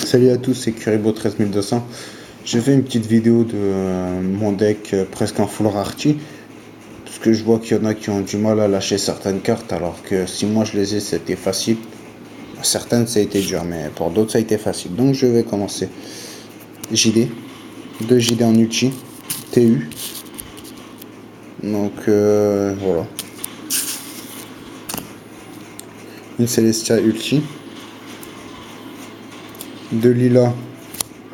Salut à tous, c'est Kuribo 13200. J'ai fait une petite vidéo de mon deck presque en full rarity. Parce que je vois qu'il y en a qui ont du mal à lâcher certaines cartes, alors que si moi je les ai, c'était facile. Certaines ça a été dur, mais pour d'autres ça a été facile. Donc je vais commencer. JD, 2 JD en ulti, TU. Donc voilà. Une Celestia ulti. 2 Lila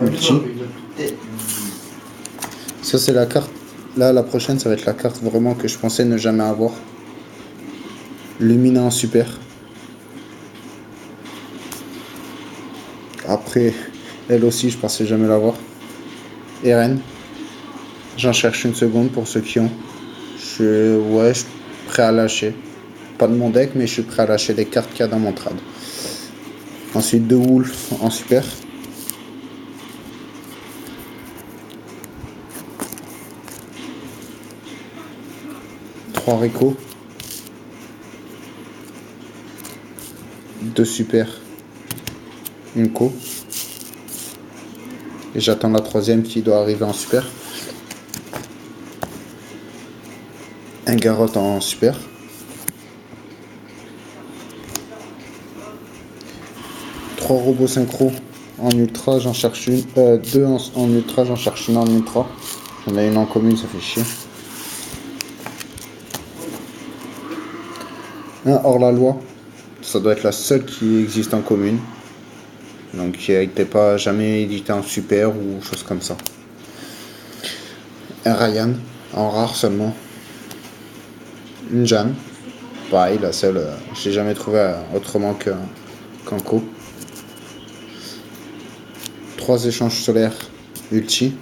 ulti. Ça c'est la carte. Là la prochaine ça va être la carte vraiment que je pensais ne jamais avoir. Lumina en super. Après, elle aussi, je pensais jamais l'avoir. Eren. J'en cherche une seconde pour ceux qui ont. Je suis prêt à lâcher. Pas de mon deck, mais je suis prêt à lâcher les cartes qu'il y a dans mon trad. Ensuite, 2 Wolf en super. 3 Rico. 2 super. Une co. Et j'attends la troisième qui doit arriver en super. Un Garrot en super. 3 robots synchro en ultra, j'en cherche une. 2 en ultra, j'en cherche une en ultra. J'en ai une en commune, ça fait chier. Un hors la loi. Ça doit être la seule qui existe en commune. Donc qui n'était pas jamais édité en super ou chose comme ça. Un Ryan en rare seulement. Une Jeanne. Pareil, la seule, je l'ai jamais trouvé autrement qu'en co. 3 échanges solaires ulti.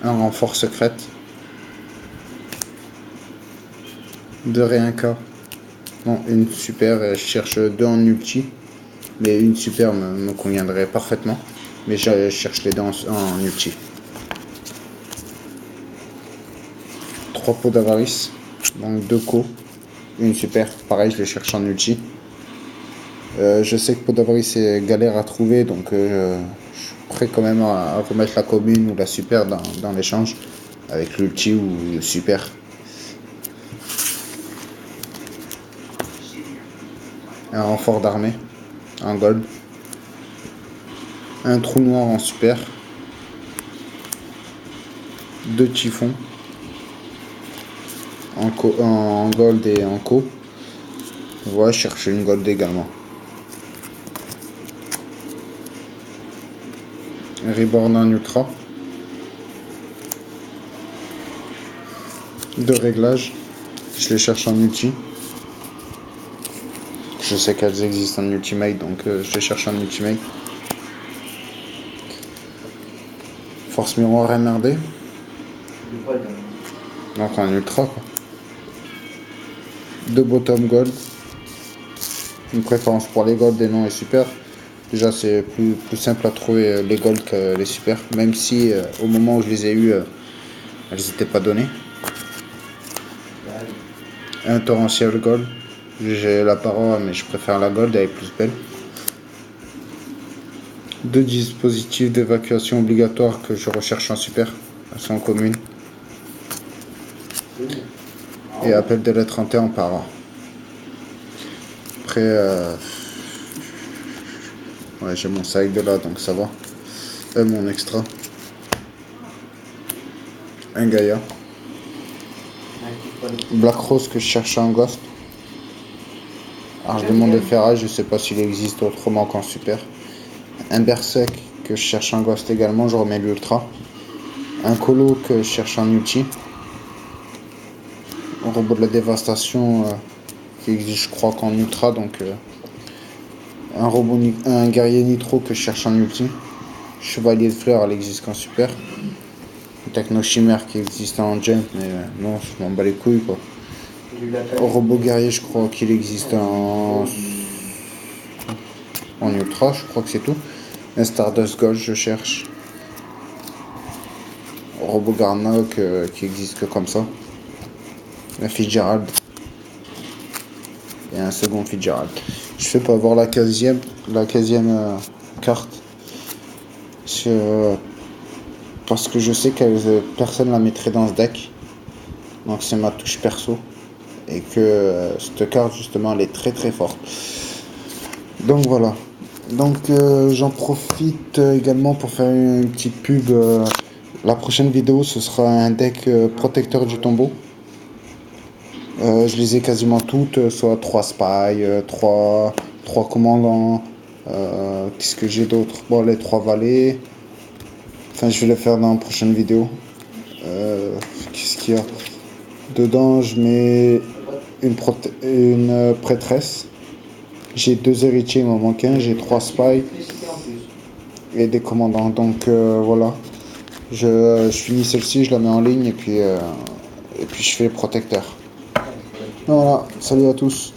Un renfort secrète. 2 réincarts. Non, une super, je cherche 2 en ulti. Mais une super me conviendrait parfaitement. Mais je cherche les 2 en ulti. 3 pots d'avarice. Donc 2 co. Une super. Pareil, je les cherche en ulti. Je sais que pot d'avarice est galère à trouver. Donc je suis prêt quand même à remettre la commune ou la super dans l'échange. Avec l'ulti ou le super. Un renfort d'armée en gold. Un trou noir en super. 2 typhons en gold et en co. Ouais, chercher une gold également. Un reborn en ultra. 2 réglages. Je les cherche en ulti. Je sais qu'elles existent en ultimate, donc je les cherche en ultimate. Force miroir MRD. Donc en ultra quoi. 2 bottom gold. Une préférence pour les gold et non les super. Déjà c'est plus simple à trouver les gold que les super. Même si au moment où je les ai eu, elles n'étaient pas données. Un torrentiel gold. J'ai la parole mais je préfère la gold, elle est plus belle. 2 dispositifs d'évacuation obligatoires que je recherche en super. Elles sont communes. Et appel de lettre en terre en para. Après, ouais, j'ai mon sac de là, donc ça va. Mon extra. Un Gaïa. Black Rose que je cherche en ghost. Arche de monde de ferraille, je sais pas s'il existe autrement qu'en super. Un Berserk que je cherche en ghost également, je remets l'ultra. Un Colo que je cherche en ulti. Un robot de la dévastation qui existe je crois qu'en ultra, donc un guerrier nitro que je cherche en ulti. Chevalier de fleurs, elle existe qu'en super. Techno chimère qui existe en jump, mais non, je m'en bats les couilles quoi. Robot guerrier, je crois qu'il existe en ultra, je crois que c'est tout. Un Stardust Gold, je cherche. Robot Garnock qui existe que comme ça. Un Fitzgerald. et un second Fitzgerald. Je fais pas avoir la 15e carte. Parce que je sais que personne la mettrait dans ce deck. Donc c'est ma touche perso. Et que cette carte justement elle est très très forte. Donc voilà. Donc j'en profite également pour faire une petite pub. La prochaine vidéo ce sera un deck protecteur du tombeau. Je les ai quasiment toutes, soit 3 spies, 3 commandants. Qu'est-ce que j'ai d'autre? Bon, les 3 valets. Enfin, je vais les faire dans la prochaine vidéo. Qu'est-ce qu'il y a? Dedans, je mets une prêtresse. J'ai 2 héritiers, il m'en manque un. J'ai 3 spies et des commandants. Donc voilà. Je finis celle-ci, je la mets en ligne et puis je fais le protecteur. Voilà, salut à tous.